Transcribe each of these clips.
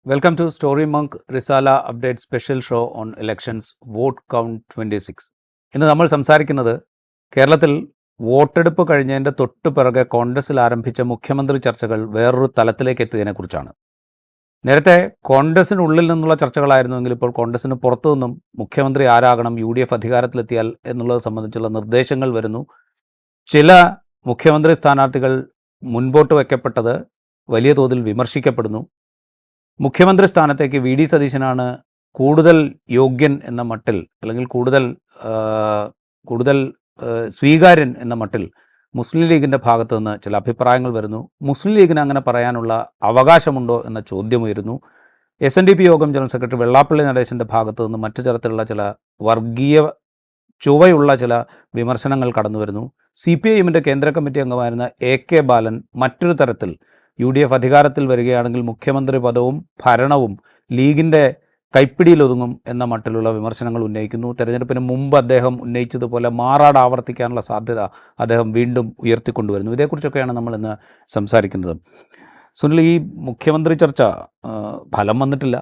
Welcome to story monk Risala update special show on elections vote count 26. ഇന്ന് നമ്മൾ സംസാരിക്കുന്നത് കേരളത്തിൽ വോട്ടെടുപ്പ് കഴിഞ്ഞതിൻ്റെ തൊട്ട് പിറകെ കോൺഗ്രസിൽ ആരംഭിച്ച മുഖ്യമന്ത്രി ചർച്ചകൾ വേറൊരു തലത്തിലേക്ക് എത്തിയതിനെക്കുറിച്ചാണ്. നേരത്തെ കോൺഗ്രസിനുള്ളിൽ നിന്നുള്ള ചർച്ചകളായിരുന്നുവെങ്കിൽ ഇപ്പോൾ കോൺഗ്രസിന് പുറത്തു നിന്നും മുഖ്യമന്ത്രി ആരാകണം, UDF അധികാരത്തിലെത്തിയാൽ എന്നുള്ളത് സംബന്ധിച്ചുള്ള നിർദ്ദേശങ്ങൾ വരുന്നു. ചില മുഖ്യമന്ത്രി സ്ഥാനാർത്ഥികൾ മുൻപോട്ട് വയ്ക്കപ്പെട്ടത് വലിയ തോതിൽ വിമർശിക്കപ്പെടുന്നു. മുഖ്യമന്ത്രി സ്ഥാനത്തേക്ക് VD സതീശനാണ് കൂടുതൽ യോഗ്യൻ എന്ന മട്ടിൽ, അല്ലെങ്കിൽ കൂടുതൽ സ്വീകാര്യൻ എന്ന മട്ടിൽ മുസ്ലിം ലീഗിൻ്റെ ഭാഗത്തു നിന്ന് ചില അഭിപ്രായങ്ങൾ വരുന്നു. മുസ്ലിം ലീഗിന് അങ്ങനെ പറയാനുള്ള അവകാശമുണ്ടോ എന്ന ചോദ്യമുയരുന്നു. SNDP യോഗം ജനറൽ സെക്രട്ടറി വെള്ളാപ്പള്ളി നടേശൻ്റെ ഭാഗത്തു നിന്ന് മറ്റു തരത്തിലുള്ള ചില വർഗീയ ചുവയുള്ള ചില വിമർശനങ്ങൾ കടന്നു വരുന്നു. CPIMൻ്റെ കേന്ദ്ര കമ്മിറ്റി അംഗമായിരുന്ന AK ബാലൻ മറ്റൊരു തരത്തിൽ UDF അധികാരത്തിൽ വരികയാണെങ്കിൽ മുഖ്യമന്ത്രി പദവും ഭരണവും ലീഗിൻ്റെ കൈപ്പിടിയിലൊതുങ്ങും എന്ന മട്ടിലുള്ള വിമർശനങ്ങൾ ഉന്നയിക്കുന്നു. തെരഞ്ഞെടുപ്പിന് മുമ്പ് അദ്ദേഹം ഉന്നയിച്ചതുപോലെ മാറാട് ആവർത്തിക്കാനുള്ള സാധ്യത അദ്ദേഹം വീണ്ടും ഉയർത്തിക്കൊണ്ടുവരുന്നു. ഇതേക്കുറിച്ചൊക്കെയാണ് നമ്മൾ ഇന്ന് സംസാരിക്കുന്നത്. സുനിൽ, ഈ മുഖ്യമന്ത്രി ചർച്ച ഫലം വന്നിട്ടില്ല.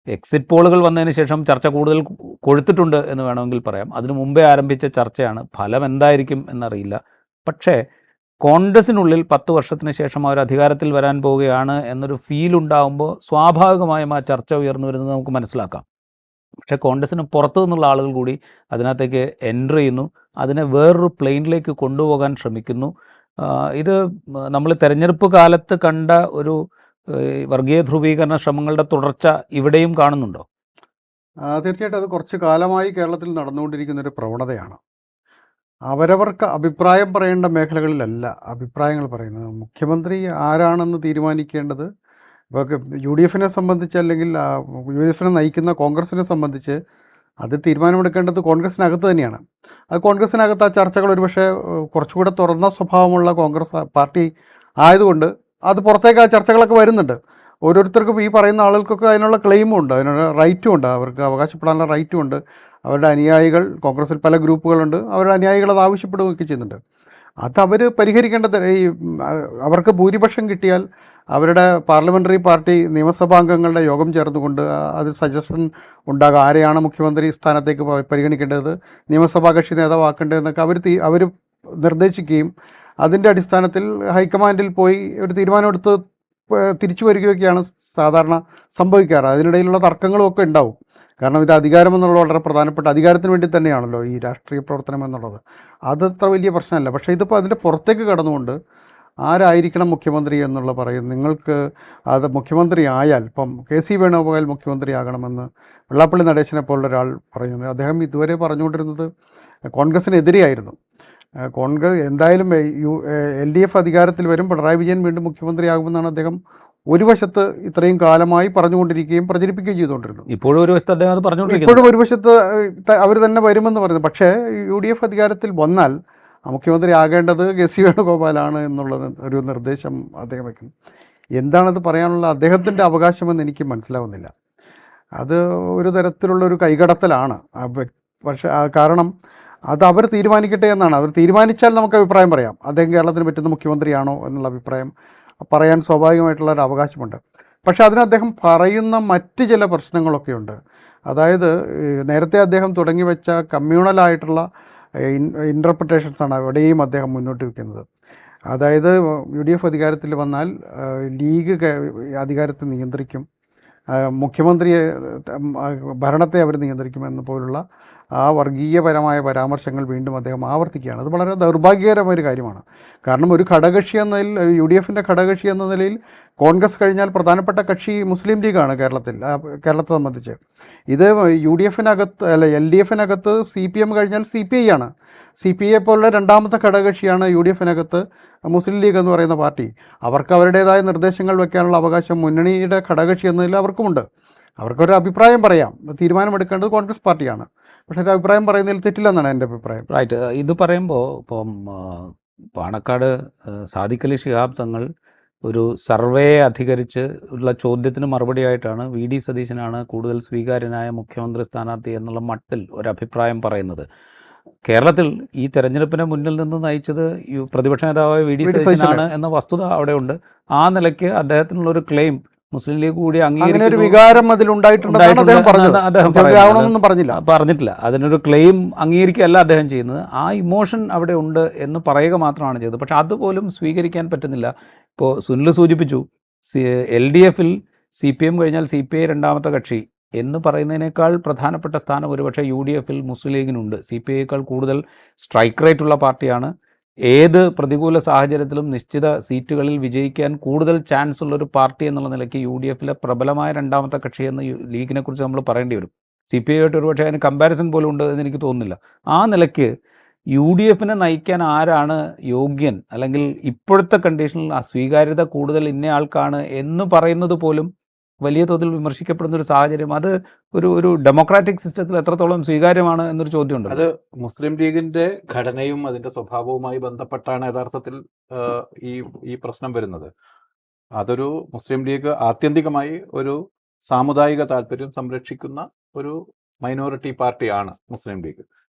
എക്സിറ്റ് പോളുകൾ വന്നതിന് ശേഷം ചർച്ച കൂടുതൽ കൊഴുത്തിട്ടുണ്ട് എന്ന് വേണമെങ്കിൽ പറയാം. അതിനു മുമ്പേ ആരംഭിച്ച ചർച്ചയാണ്. ഫലം എന്തായിരിക്കും എന്നറിയില്ല. പക്ഷേ കോൺഗ്രസിനുള്ളിൽ 10 വർഷത്തിന് ശേഷം അവർ അധികാരത്തിൽ വരാൻ പോവുകയാണ് എന്നൊരു ഫീൽ ഉണ്ടാകുമ്പോൾ സ്വാഭാവികമായും ആ ചർച്ച ഉയർന്നു വരുന്നത് നമുക്ക് മനസ്സിലാക്കാം. പക്ഷേ കോൺഗ്രസിന് പുറത്തു നിന്നുള്ള ആളുകൾ കൂടി അതിനകത്തേക്ക് എൻ്റർ ചെയ്യുന്നു, അതിനെ വേറൊരു പ്ലെയിനിലേക്ക് കൊണ്ടുപോകാൻ ശ്രമിക്കുന്നു. ഇത് നമ്മൾ തെരഞ്ഞെടുപ്പ് കാലത്ത് കണ്ട ഒരു വർഗീയ ധ്രുവീകരണ ശ്രമങ്ങളുടെ തുടർച്ച ഇവിടെയും കാണുന്നുണ്ടോ? തീർച്ചയായിട്ടും അത് കുറച്ച് കാലമായി കേരളത്തിൽ നടന്നുകൊണ്ടിരിക്കുന്നൊരു പ്രവണതയാണ്. അവരവർക്ക് അഭിപ്രായം പറയേണ്ട മേഖലകളിലല്ല അഭിപ്രായങ്ങൾ പറയുന്നത്. മുഖ്യമന്ത്രി ആരാണെന്ന് തീരുമാനിക്കേണ്ടത് ഇപ്പോൾ UDFനെ സംബന്ധിച്ച്, അല്ലെങ്കിൽ UDFനെ നയിക്കുന്ന കോൺഗ്രസിനെ സംബന്ധിച്ച് അത് തീരുമാനമെടുക്കേണ്ടത് കോൺഗ്രസിനകത്ത് തന്നെയാണ്. അത് കോൺഗ്രസിനകത്ത് ആ ചർച്ചകൾ ഒരുപക്ഷെ കുറച്ചുകൂടെ തുറന്ന സ്വഭാവമുള്ള കോൺഗ്രസ് പാർട്ടി ആയതുകൊണ്ട് അത് പുറത്തേക്ക് ആ ചർച്ചകളൊക്കെ വരുന്നുണ്ട്. ഓരോരുത്തർക്കും, ഈ പറയുന്ന ആളുകൾക്കൊക്കെ അതിനുള്ള ക്ലെയിമും ഉണ്ട്, അതിനുള്ള റൈറ്റും ഉണ്ട്, അവർക്ക് അവകാശപ്പെടാനുള്ള റൈറ്റും ഉണ്ട്. അവരുടെ അനുയായികൾ, കോൺഗ്രസിൽ പല ഗ്രൂപ്പുകളുണ്ട്, അവരുടെ അനുയായികൾ അത് ആവശ്യപ്പെടുകയൊക്കെ ചെയ്യുന്നുണ്ട്. അത് അവർ പരിഹരിക്കേണ്ടത്. അവർക്ക് ഭൂരിപക്ഷം കിട്ടിയാൽ അവരുടെ പാർലമെൻ്ററി പാർട്ടി നിയമസഭാംഗങ്ങളുടെ യോഗം ചേർന്നുകൊണ്ട് അത് സജഷൻ ഉണ്ടാകുക, ആരെയാണ് മുഖ്യമന്ത്രി സ്ഥാനത്തേക്ക് പരിഗണിക്കേണ്ടത്, നിയമസഭാ കക്ഷി നേതാവാക്കേണ്ടതെന്നൊക്കെ അവർ നിർദ്ദേശിക്കുകയും അതിൻ്റെ അടിസ്ഥാനത്തിൽ ഹൈക്കമാൻഡിൽ പോയി ഒരു തീരുമാനമെടുത്ത് തിരിച്ചു വരികയൊക്കെയാണ് സാധാരണ സംഭവിക്കാറ്. അതിനിടയിലുള്ള തർക്കങ്ങളും ഒക്കെ ഉണ്ടാവും. കാരണം ഇത് അധികാരം എന്നുള്ളത് വളരെ പ്രധാനപ്പെട്ട, അധികാരത്തിന് വേണ്ടി തന്നെയാണല്ലോ ഈ രാഷ്ട്രീയ പ്രവർത്തനം എന്നുള്ളത്. അതത്ര വലിയ പ്രശ്നമല്ല. പക്ഷേ ഇതിപ്പോൾ അതിൻ്റെ പുറത്തേക്ക് കടന്നുകൊണ്ട് ആരായിരിക്കണം മുഖ്യമന്ത്രി എന്നുള്ള പറയും. നിങ്ങൾക്ക് അത് മുഖ്യമന്ത്രി ആയാൽ, ഇപ്പം KC വേണുഗോപാൽ മുഖ്യമന്ത്രി ആകണമെന്ന് വെള്ളാപ്പള്ളി നടേശനെ പോലുള്ള ഒരാൾ പറയുന്നത്, അദ്ദേഹം ഇതുവരെ പറഞ്ഞുകൊണ്ടിരുന്നത് കോൺഗ്രസിനെതിരെയായിരുന്നു. കോൺഗ്രസ് എന്തായാലും LDF അധികാരത്തിൽ വരും, പിണറായി വിജയൻ വീണ്ടും മുഖ്യമന്ത്രിയാകുമെന്നാണ് അദ്ദേഹം ഒരു വശത്ത് ഇത്രയും കാലമായി പറഞ്ഞുകൊണ്ടിരിക്കുകയും പ്രചരിപ്പിക്കുകയും ചെയ്തുകൊണ്ടിരുന്നു. ഇപ്പോഴും ഒരു വശത്ത് അദ്ദേഹം അത് പറഞ്ഞുകൊണ്ടിരിക്കുന്നു. ഇപ്പോഴും ഒരു വശത്ത് അവർ തന്നെ വരുമെന്ന് പറയുന്നു. പക്ഷേ UDF അധികാരത്തിൽ വന്നാൽ മുഖ്യമന്ത്രി ആകേണ്ടത് KC വേണുഗോപാലാണ് എന്നുള്ളത് ഒരു നിർദ്ദേശം അദ്ദേഹം വയ്ക്കുന്നു. എന്താണത് പറയാനുള്ള അദ്ദേഹത്തിൻ്റെ അവകാശമെന്ന് എനിക്ക് മനസ്സിലാവുന്നില്ല. അത് ഒരു തരത്തിലുള്ളൊരു കൈകടത്തലാണ്. പക്ഷേ കാരണം അത് അവർ തീരുമാനിക്കട്ടെ എന്നാണ്. അവർ തീരുമാനിച്ചാൽ നമുക്ക് അഭിപ്രായം പറയാം. അദ്ദേഹം കേരളത്തിന് പറ്റുന്ന മുഖ്യമന്ത്രിയാണോ എന്നുള്ള അഭിപ്രായം പറയാൻ സ്വാഭാവികമായിട്ടുള്ളൊരു അവകാശമുണ്ട്. പക്ഷേ അതിന് അദ്ദേഹം പറയുന്ന മറ്റ് ചില പ്രശ്നങ്ങളൊക്കെയുണ്ട്. അതായത് നേരത്തെ അദ്ദേഹം തുടങ്ങി വെച്ച കമ്മ്യൂണലായിട്ടുള്ള ഇൻ്റർപ്രിട്ടേഷൻസാണ് അവിടെയും അദ്ദേഹം മുന്നോട്ട് വയ്ക്കുന്നത്. അതായത് UDF അധികാരത്തിൽ വന്നാൽ ലീഗ് അധികാരത്തെ നിയന്ത്രിക്കും, മുഖ്യമന്ത്രിയെ, ഭരണത്തെ അവർ നിയന്ത്രിക്കുമെന്ന് പോലുള്ള ആ വർഗീയപരമായ പരാമർശങ്ങൾ വീണ്ടും അദ്ദേഹം ആവർത്തിക്കുകയാണ്. അത് വളരെ ദൗർഭാഗ്യകരമായൊരു കാര്യമാണ്. കാരണം ഒരു ഘടകകക്ഷി എന്ന നിലയിൽ, UDFൻ്റെ ഘടകകക്ഷി എന്ന നിലയിൽ കോൺഗ്രസ് കഴിഞ്ഞാൽ പ്രധാനപ്പെട്ട കക്ഷി മുസ്ലിം ലീഗാണ് കേരളത്തെ സംബന്ധിച്ച്. ഇത് UDFനകത്ത് അല്ല, LDFനകത്ത് CPM കഴിഞ്ഞാൽ CPI ആണ്. CPI പോലുള്ള രണ്ടാമത്തെ ഘടകകക്ഷിയാണ് UDFനകത്ത് മുസ്ലിം ലീഗ് എന്ന് പറയുന്ന പാർട്ടി. അവർക്ക് അവരുടേതായ നിർദ്ദേശങ്ങൾ വയ്ക്കാനുള്ള അവകാശം മുന്നണിയുടെ ഘടകകക്ഷി എന്നതിൽ അവർക്കുമുണ്ട്. അവർക്കൊരു അഭിപ്രായം പറയാം. തീരുമാനമെടുക്കേണ്ടത് കോൺഗ്രസ് പാർട്ടിയാണ്. പക്ഷേ ഒരു അഭിപ്രായം പറയുന്നതിൽ തെറ്റില്ലെന്നാണ് എൻ്റെ അഭിപ്രായം. റൈറ്റ്. ഇത് പറയുമ്പോൾ ഇപ്പം പാണക്കാട് സാദിഖ് അലി ശിഹാബ് തങ്ങൾ ഒരു സർവേ അധികരിച്ച് ഉള്ള ചോദ്യത്തിന് മറുപടിയായിട്ടാണ് VD സതീശനാണ് കൂടുതൽ സ്വീകാര്യനായ മുഖ്യമന്ത്രി സ്ഥാനാർത്ഥി എന്നുള്ള മട്ടിൽ ഒരഭിപ്രായം പറയുന്നത്. കേരളത്തിൽ ഈ തെരഞ്ഞെടുപ്പിനെ മുന്നിൽ നിന്ന് നയിച്ചത് പ്രതിപക്ഷ നേതാവായ VD സതീശനാണ് എന്ന വസ്തുത അവിടെയുണ്ട്. ആ നിലയ്ക്ക് അദ്ദേഹത്തിനുള്ളൊരു ക്ലെയിം മുസ്ലിം ലീഗ് കൂടി അങ്ങനെ ഒരു അംഗീകരിക്കുന്നു വികാരം അതിലുണ്ടായിട്ടുണ്ടെന്നാണ് അദ്ദേഹം പറഞ്ഞത്. അദ്ദേഹം മുഖ്യമന്ത്രി ആവണമെന്നൊന്നും പറഞ്ഞില്ല. പറഞ്ഞിട്ടില്ല. അതിനൊരു ക്ലെയിം അംഗീകരിക്കുകയല്ല അദ്ദേഹം ചെയ്യുന്നത്. ആ ഇമോഷൻ അവിടെ ഉണ്ട് എന്ന് പറയുക മാത്രമാണ് ചെയ്തത്. പക്ഷെ അതുപോലും സ്വീകരിക്കാൻ പറ്റുന്നില്ല. ഇപ്പോൾ സുനിൽ സൂചിപ്പിച്ചു, LDF-ൽ CPM കഴിഞ്ഞാൽ CPI രണ്ടാമത്തെ കക്ഷി എന്ന് പറയുന്നതിനേക്കാൾ പ്രധാനപ്പെട്ട സ്ഥാനം ഒരുപക്ഷെ UDF-ൽ മുസ്ലിം ലീഗിനുണ്ട്. CPIയേക്കാൾ കൂടുതൽ സ്ട്രൈക്ക് റേറ്റ് ഉള്ള പാർട്ടിയാണ്. ഏത് പ്രതികൂല സാഹചര്യത്തിലും നിശ്ചിത സീറ്റുകളിൽ വിജയിക്കാൻ കൂടുതൽ ചാൻസ് ഉള്ളൊരു പാർട്ടി എന്നുള്ള നിലയ്ക്ക് UDF-ലെ പ്രബലമായ രണ്ടാമത്തെ കക്ഷി എന്ന് ലീഗിനെക്കുറിച്ച് നമ്മൾ പറയേണ്ടി വരും. CPI-ആയിട്ട് ഒരുപക്ഷെ അതിന് കമ്പാരിസൺ പോലും ഉണ്ട് എന്ന് എനിക്ക് തോന്നുന്നില്ല. ആ നിലയ്ക്ക് UDF-നെ നയിക്കാൻ ആരാണ് യോഗ്യൻ, അല്ലെങ്കിൽ ഇപ്പോഴത്തെ കണ്ടീഷനിൽ ആ സ്വീകാര്യത കൂടുതൽ ഇന്നയാൾക്കാണ് എന്ന് പറയുന്നത് പോലും വലിയ തോതിൽ വിമർശിക്കപ്പെടുന്ന ഒരു സാഹചര്യം, അത് ഒരു ഡെമോക്രാറ്റിക് സിസ്റ്റത്തിൽ എത്രത്തോളം സ്വീകാര്യമാണ് എന്നൊരു ചോദ്യമുണ്ട്. അത് മുസ്ലിം ലീഗിന്റെ ഘടനയും അതിന്റെ സ്വഭാവവുമായി ബന്ധപ്പെട്ടാണ് യഥാർത്ഥത്തിൽ ഈ പ്രശ്നം വരുന്നത്. അതൊരു മുസ്ലിം ലീഗ് ആത്യന്തികമായി ഒരു സാമുദായിക താല്പര്യം സംരക്ഷിക്കുന്ന ഒരു മൈനോറിറ്റി പാർട്ടിയാണ് മുസ്ലിം ലീഗ്.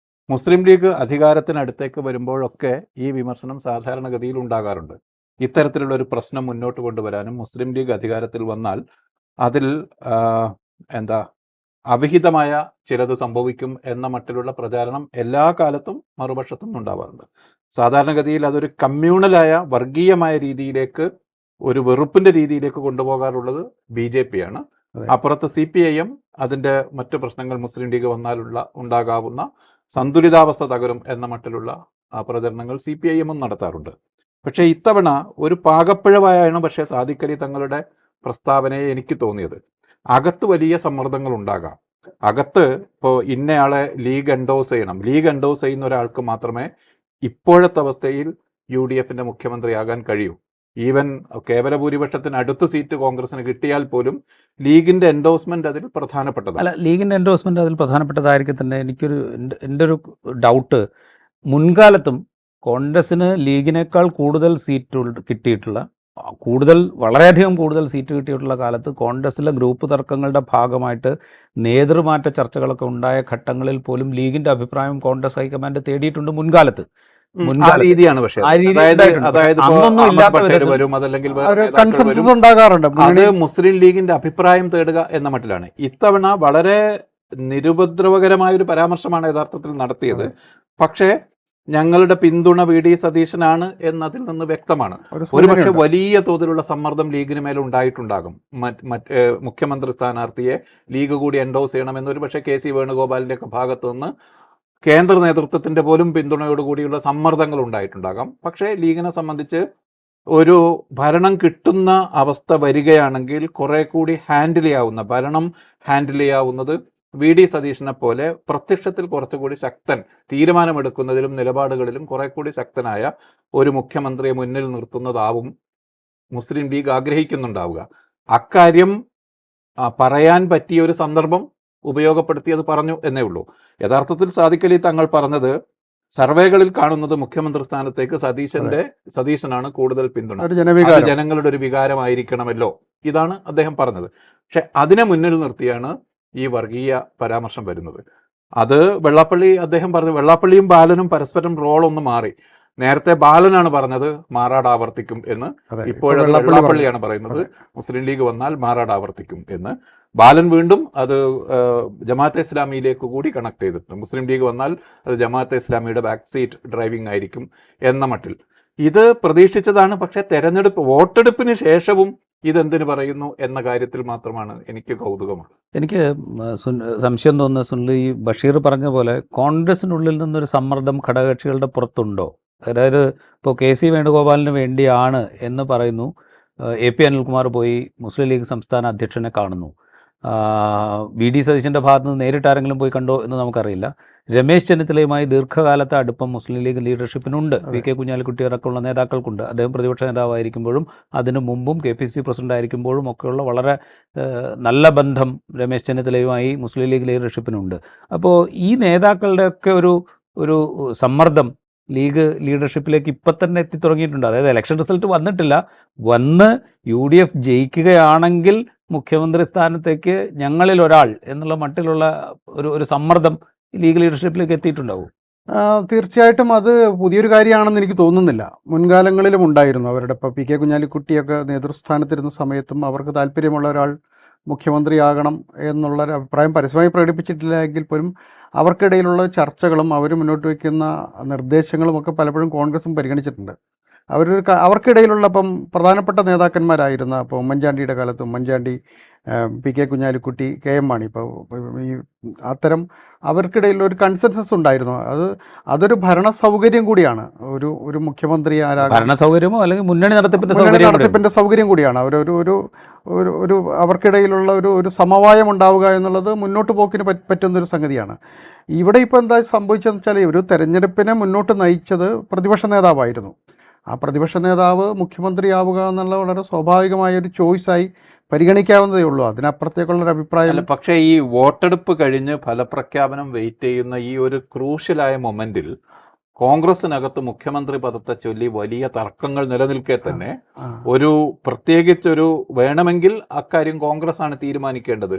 മുസ്ലിം ലീഗ് അധികാരത്തിനടുത്തേക്ക് വരുമ്പോഴൊക്കെ ഈ വിമർശനം സാധാരണഗതിയിൽ ഉണ്ടാകാറുണ്ട്. ഇത്തരത്തിലുള്ള ഒരു പ്രശ്നം മുന്നോട്ട് കൊണ്ടുവരാനും മുസ്ലിം ലീഗ് അധികാരത്തിൽ വന്നാൽ അതിൽ അവിഹിതമായ ചിലത് സംഭവിക്കും എന്ന മട്ടിലുള്ള പ്രചാരണം എല്ലാ കാലത്തും മറുപക്ഷത്തും ഉണ്ടാവാറുണ്ട്. സാധാരണഗതിയിൽ അതൊരു കമ്മ്യൂണലായ വർഗീയമായ രീതിയിലേക്ക്, ഒരു വെറുപ്പിന്റെ രീതിയിലേക്ക് കൊണ്ടുപോകാറുള്ളത് BJP ആണ്. അപ്പുറത്ത് CPIM അതിന്റെ മറ്റു പ്രശ്നങ്ങൾ മുസ്ലിം ലീഗ് വന്നാൽ ഉണ്ടാകാവുന്ന സന്തുലിതാവസ്ഥ തകരും എന്ന മട്ടിലുള്ള പ്രചരണങ്ങൾ CPIM നടത്താറുണ്ട്. പക്ഷേ ഇത്തവണ ഒരു പാകപ്പിഴവായാണ് പക്ഷേ സാദിഖ് അലി തങ്ങളുടെ പ്രസ്താവനയെ എനിക്ക് തോന്നിയത്. അകത്ത് വലിയ സമ്മർദ്ദങ്ങൾ ഉണ്ടാകാം. അകത്ത് ഇപ്പോൾ ഇന്നയാളെ ലീഗ് എൻഡോസ് ചെയ്യണം, ലീഗ് എൻഡോസ് ചെയ്യുന്ന ഒരാൾക്ക് മാത്രമേ ഇപ്പോഴത്തെ അവസ്ഥയിൽ UDF-ന്റെ മുഖ്യമന്ത്രിയാകാൻ കഴിയൂ. ഈവൻ കേവല ഭൂരിപക്ഷത്തിന് അടുത്ത സീറ്റ് കോൺഗ്രസിന് കിട്ടിയാൽ പോലും ലീഗിന്റെ എൻഡോസ്മെന്റ് അതിൽ പ്രധാനപ്പെട്ടതാണ്. അല്ല, ലീഗിന്റെ എൻഡോസ്മെന്റ് അതിൽ പ്രധാനപ്പെട്ടതായിരിക്കും തന്നെ. എൻ്റെ ഒരു ഡൗട്ട്, മുൻകാലത്തും കോൺഗ്രസിന് ലീഗിനേക്കാൾ കൂടുതൽ സീറ്റ് കിട്ടിയിട്ടുള്ള, വളരെയധികം കൂടുതൽ സീറ്റ് കിട്ടിയിട്ടുള്ള കാലത്ത് കോൺഗ്രസിലെ ഗ്രൂപ്പ് തർക്കങ്ങളുടെ ഭാഗമായിട്ട് നേതൃമാറ്റ ചർച്ചകളൊക്കെ ഉണ്ടായ ഘട്ടങ്ങളിൽ പോലും ലീഗിന്റെ അഭിപ്രായം കോൺഗ്രസ് ഹൈക്കമാൻഡ് തേടിയിട്ടുണ്ട് മുൻകാലത്ത്. രീതിയാണ്. പക്ഷേ അതായത് അത് മുസ്ലിം ലീഗിന്റെ അഭിപ്രായം തേടുക എന്ന മട്ടിലാണ്. ഇത്തവണ വളരെ നിരുപദ്രവകരമായ ഒരു പരാമർശമാണ് യഥാർത്ഥത്തിൽ നടത്തിയത്. പക്ഷേ ഞങ്ങളുടെ പിന്തുണ VD സതീശനാണ് എന്നതിൽ നിന്ന് വ്യക്തമാണ്. ഒരുപക്ഷെ വലിയ തോതിലുള്ള സമ്മർദ്ദം ലീഗിന് മേലെ ഉണ്ടായിട്ടുണ്ടാകും. മുഖ്യമന്ത്രി സ്ഥാനാർത്ഥിയെ ലീഗ് കൂടി എൻഡോസ് ചെയ്യണമെന്ന് ഒരുപക്ഷെ KC വേണുഗോപാലിന്റെ ഒക്കെ ഭാഗത്തു നിന്ന് കേന്ദ്ര നേതൃത്വത്തിന്റെ പോലും പിന്തുണയോടുകൂടിയുള്ള സമ്മർദ്ദങ്ങൾ ഉണ്ടായിട്ടുണ്ടാകാം. പക്ഷേ ലീഗിനെ സംബന്ധിച്ച് ഒരു ഭരണം കിട്ടുന്ന അവസ്ഥ വരികയാണെങ്കിൽ കുറെ കൂടി ഭരണം ഹാൻഡിൽ ചെയ്യാവുന്നത് VD സതീശനെ പോലെ പ്രത്യക്ഷത്തിൽ കുറച്ചുകൂടി ശക്തൻ, തീരുമാനമെടുക്കുന്നതിലും നിലപാടുകളിലും കുറെ കൂടി ശക്തനായ ഒരു മുഖ്യമന്ത്രിയെ മുന്നിൽ നിർത്തുന്നതാവും മുസ്ലിം ലീഗ് ആഗ്രഹിക്കുന്നുണ്ടാവുക. അക്കാര്യം പറയാൻ പറ്റിയ ഒരു സന്ദർഭം ഉപയോഗപ്പെടുത്തി അത് പറഞ്ഞു എന്നേ ഉള്ളൂ. യഥാർത്ഥത്തിൽ സാദിഖ് അലി തങ്ങൾ പറഞ്ഞത് സർവേകളിൽ കാണുന്നത് മുഖ്യമന്ത്രി സ്ഥാനത്തേക്ക് സതീശനാണ് കൂടുതൽ പിന്തുണ, അത് ജനങ്ങളുടെ ഒരു വികാരമായിരിക്കണമല്ലോ, ഇതാണ് അദ്ദേഹം പറഞ്ഞത്. പക്ഷെ അതിനെ മുന്നിൽ നിർത്തിയാണ് ഈ വർഗീയ പരാമർശം വരുന്നത്. അത് അദ്ദേഹം പറഞ്ഞു, വെള്ളാപ്പള്ളിയും ബാലനും പരസ്പരം റോളൊന്ന് മാറി. നേരത്തെ ബാലനാണ് പറഞ്ഞത് മാറാട് ആവർത്തിക്കും എന്ന്, ഇപ്പോഴത് വെള്ളാപ്പള്ളിയാണ് പറയുന്നത് മുസ്ലിം ലീഗ് വന്നാൽ മാറാട് ആവർത്തിക്കും എന്ന്. ബാലൻ വീണ്ടും അത് ജമാഅത്തെ ഇസ്ലാമിയിലേക്ക് കൂടി കണക്ട് ചെയ്തിട്ടുണ്ട്. മുസ്ലിം ലീഗ് വന്നാൽ അത് ജമാഅത്തെ ഇസ്ലാമിയുടെ ബാക്ക് സീറ്റ് ഡ്രൈവിംഗ് ആയിരിക്കും എന്ന മട്ടിൽ. ഇത് പ്രതീക്ഷിച്ചതാണ്. പക്ഷേ വോട്ടെടുപ്പിന് ശേഷവും ഇതെന്തിനു പറയുന്നു എന്ന കാര്യത്തിൽ മാത്രമാണ് എനിക്ക് കൗതുകമാണ്. എനിക്ക് സംശയം തോന്നുന്നത്, സുനിൽ, ഈ ബഷീർ പറഞ്ഞ പോലെ കോൺഗ്രസിനുള്ളിൽ നിന്നൊരു സമ്മർദ്ദം ഘടകകക്ഷികളുടെ പുറത്തുണ്ടോ? അതായത് ഇപ്പോൾ KC വേണുഗോപാലിന് വേണ്ടിയാണ് എന്ന് പറയുന്നു, AP അനിൽകുമാർ പോയി മുസ്ലിം ലീഗ് സംസ്ഥാന അധ്യക്ഷനെ കാണുന്നു. VD സതീശൻ്റെ ഭാഗത്ത് നിന്ന് നേരിട്ട് ആരെങ്കിലും പോയി കണ്ടോ എന്ന് നമുക്കറിയില്ല. രമേശ് ചെന്നിത്തലയുമായി ദീർഘകാലത്തെ അടുപ്പം മുസ്ലിം ലീഗ് ലീഡർഷിപ്പിനുണ്ട്. VK കുഞ്ഞാലിക്കുട്ടി അടക്കമുള്ള നേതാക്കൾക്കുണ്ട്. അദ്ദേഹം പ്രതിപക്ഷ നേതാവായിരിക്കുമ്പോഴും അതിനു മുമ്പും KPCC പ്രസിഡന്റ് ആയിരിക്കുമ്പോഴും ഒക്കെയുള്ള വളരെ നല്ല ബന്ധം രമേശ് ചെന്നിത്തലയുമായി മുസ്ലിം ലീഗ് ലീഡർഷിപ്പിനുണ്ട്. അപ്പോൾ ഈ നേതാക്കളുടെയൊക്കെ ഒരു സമ്മർദ്ദം ലീഡർഷിപ്പിലേക്ക് ഇപ്പം തന്നെ എത്തിത്തുടങ്ങിയിട്ടുണ്ട്. അതായത് ഇലക്ഷൻ റിസൾട്ട് വന്നിട്ടില്ല, വന്ന് UDF ജയിക്കുകയാണെങ്കിൽ മുഖ്യമന്ത്രി സ്ഥാനത്തേക്ക് ഞങ്ങളിൽ ഒരാൾ എന്നുള്ള മട്ടിലുള്ള ഒരു സമ്മർദ്ദം ലീഗ് ലീഡർഷിപ്പിലേക്ക് എത്തിയിട്ടുണ്ടാവും. തീർച്ചയായിട്ടും അത് പുതിയൊരു കാര്യമാണെന്ന് എനിക്ക് തോന്നുന്നില്ല. മുൻകാലങ്ങളിലും ഉണ്ടായിരുന്നു. അവരുടെ ഇപ്പോൾ പി കെ കുഞ്ഞാലിക്കുട്ടിയൊക്കെ നേതൃസ്ഥാനത്തിരുന്ന സമയത്തും അവർക്ക് താല്പര്യമുള്ള ഒരാൾ മുഖ്യമന്ത്രിയാകണം എന്നുള്ളൊരു അഭിപ്രായം പരസ്യമായി പ്രകടിപ്പിച്ചിട്ടില്ല എങ്കിൽ പോലും അവർക്കിടയിലുള്ള ചർച്ചകളും അവർ മുന്നോട്ട് വയ്ക്കുന്ന നിർദ്ദേശങ്ങളുമൊക്കെ പലപ്പോഴും കോൺഗ്രസും പരിഗണിച്ചിട്ടുണ്ട്. അവർക്കിടയിലുള്ള ഇപ്പം പ്രധാനപ്പെട്ട നേതാക്കന്മാരായിരുന്ന ഇപ്പോൾ ഉമ്മൻചാണ്ടിയുടെ കാലത്ത് Oommen Chandy, P K Kunhalikutty, K M Mani, ഇപ്പോൾ ഈ അത്തരം അവർക്കിടയിൽ ഒരു കൺസെൻസസ് ഉണ്ടായിരുന്നു. അതൊരു ഭരണ സൗകര്യം കൂടിയാണ്. ഒരു മുഖ്യമന്ത്രി ഭരണ സൗകര്യമോ അല്ലെങ്കിൽ മുന്നണി നടത്തിപ്പിൻ്റെ സൗകര്യം കൂടിയാണ്. ഒരു അവർക്കിടയിലുള്ള ഒരു സമവായം ഉണ്ടാവുക എന്നുള്ളത് മുന്നോട്ട് പോക്കിന് പറ്റുന്നൊരു സംഗതിയാണ്. ഇവിടെ ഇപ്പോൾ എന്താ സംഭവിച്ചതെന്ന് വെച്ചാൽ ഒരു തെരഞ്ഞെടുപ്പിനെ മുന്നോട്ട് നയിച്ചത് പ്രതിപക്ഷ നേതാവായിരുന്നു. ആ പ്രതിപക്ഷ നേതാവ് മുഖ്യമന്ത്രിയാവുക എന്നുള്ള വളരെ സ്വാഭാവികമായൊരു ചോയ്സായി പരിഗണിക്കാവുന്നതേ ഉള്ളൂ. അതിനപ്പുറത്തേക്കുള്ളൊരു അഭിപ്രായം. പക്ഷേ ഈ വോട്ടെടുപ്പ് കഴിഞ്ഞ് ഫലപ്രഖ്യാപനം വെയിറ്റ് ചെയ്യുന്ന ഈ ഒരു ക്രൂഷ്യലായ മൊമെന്റിൽ കോൺഗ്രസിനകത്ത് മുഖ്യമന്ത്രി പദത്തെ ചൊല്ലി വലിയ തർക്കങ്ങൾ നിലനിൽക്കെ തന്നെ പ്രത്യേകിച്ചൊരു വേണമെങ്കിൽ അക്കാര്യം കോൺഗ്രസ് ആണ് തീരുമാനിക്കേണ്ടത്.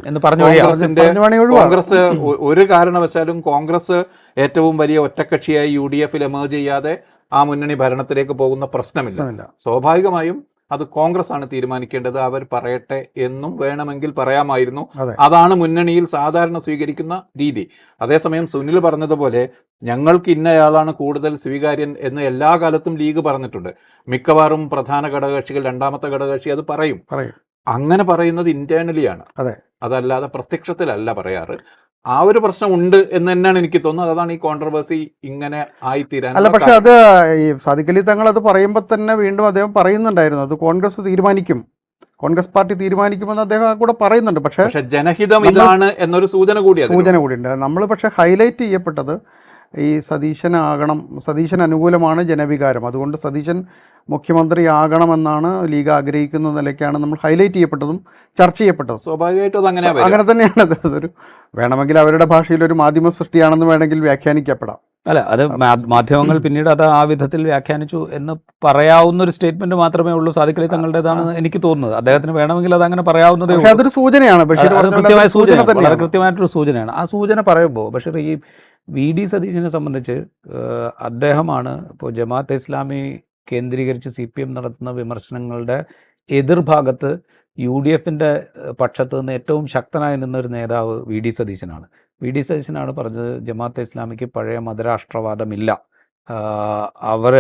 കോൺഗ്രസ് ഒരു കാരണവശാലും കോൺഗ്രസ് ഏറ്റവും വലിയ ഒറ്റക്കക്ഷിയായി UDF എമേർജ് ചെയ്യാതെ ആ മുന്നണി ഭരണത്തിലേക്ക് പോകുന്ന പ്രശ്നമില്ല. സ്വാഭാവികമായും അത് കോൺഗ്രസ് ആണ് തീരുമാനിക്കേണ്ടത്. അവർ പറയട്ടെ എന്നും വേണമെങ്കിൽ പറയാമായിരുന്നു. അതാണ് മുന്നണിയിൽ സാധാരണ സ്വീകരിക്കുന്ന രീതി. അതേസമയം സുനിൽ പറഞ്ഞതുപോലെ ഞങ്ങൾക്ക് ഇന്നയാളാണ് കൂടുതൽ സ്വീകാര്യൻ എന്ന് എല്ലാ കാലത്തും ലീഗ് പറഞ്ഞിട്ടുണ്ട്. മിക്കവാറും പ്രധാന ഘടകകക്ഷികൾ, രണ്ടാമത്തെ ഘടകകക്ഷി അത് പറയും. അങ്ങനെ പറയുന്നത് ഇന്റേണലിയാണ്, അതല്ലാതെ പ്രത്യക്ഷത്തിലല്ല പറയാറ്. ആ ഒരു പ്രശ്നം ഉണ്ട് എന്ന് തന്നെയാണ് എനിക്ക് തോന്നുന്നത്. അതാണ് ഈ കോൺട്രവേഴ്സി ഇങ്ങനെ ആയിത്തീരാൻ. അല്ല, പക്ഷെ അത് ഈ സാദിഖ് അലി തങ്ങൾ അത് പറയുമ്പോൾ തന്നെ വീണ്ടും അദ്ദേഹം പറയുന്നുണ്ടായിരുന്നു അത് കോൺഗ്രസ് തീരുമാനിക്കും, കോൺഗ്രസ് പാർട്ടി തീരുമാനിക്കുമെന്ന് അദ്ദേഹം കൂടെ പറയുന്നുണ്ട്. പക്ഷേ ജനഹിതം ഇതാണ് എന്നൊരു സൂചന കൂടിയുണ്ട്. നമ്മൾ പക്ഷേ ഹൈലൈറ്റ് ചെയ്യപ്പെട്ടത് ഈ സതീശൻ അനുകൂലമാണ് ജനവികാരം, അതുകൊണ്ട് സതീശൻ മുഖ്യമന്ത്രിയാകണമെന്നാണ് ലീഗ് ആഗ്രഹിക്കുന്ന നിലയ്ക്കാണ് നമ്മൾ ഹൈലൈറ്റ് ചെയ്യപ്പെട്ടതും ചർച്ച ചെയ്യപ്പെട്ടതും. സ്വാഭാവികമായിട്ടും അങ്ങനെ തന്നെയാണ്. അതൊരു വേണമെങ്കിൽ അവരുടെ ഭാഷയിൽ ഒരു മാധ്യമ സൃഷ്ടിയാണെന്ന് വേണമെങ്കിൽ വ്യാഖ്യാനിക്കപ്പെടാം. അല്ല, അത് മാധ്യമങ്ങൾ പിന്നീട് അത് ആ വിധത്തിൽ വ്യാഖ്യാനിച്ചു എന്ന് പറയാവുന്ന ഒരു സ്റ്റേറ്റ്മെന്റ് മാത്രമേ ഉള്ളൂ. സാദിഖ് അലി തങ്ങളുടേതാണ് എനിക്ക് തോന്നുന്നത്. അദ്ദേഹത്തിന് വേണമെങ്കിൽ അത് അങ്ങനെ പറയാവുന്നതേ ഉള്ളൂ. അതൊരു സൂചനയാണ്, വളരെ കൃത്യമായിട്ടൊരു സൂചനയാണ്. ആ സൂചന പറയുമ്പോൾ ബഷീർ, ഈ VD സതീശനെ സംബന്ധിച്ച് അദ്ദേഹമാണ് ഇപ്പോൾ ജമാഅത്തെ ഇസ്ലാമി കേന്ദ്രീകരിച്ച് CPM നടത്തുന്ന വിമർശനങ്ങളുടെ എതിർഭാഗത്ത് UDFന്റെ പക്ഷത്ത് നിന്ന് ഏറ്റവും ശക്തനായി നിന്നൊരു നേതാവ് VD സതീശനാണ്. VD സതീശനാണ് പറഞ്ഞത് ജമാഅത്തെ ഇസ്ലാമിക്ക് പഴയ മതരാഷ്ട്രവാദമില്ല, അവർ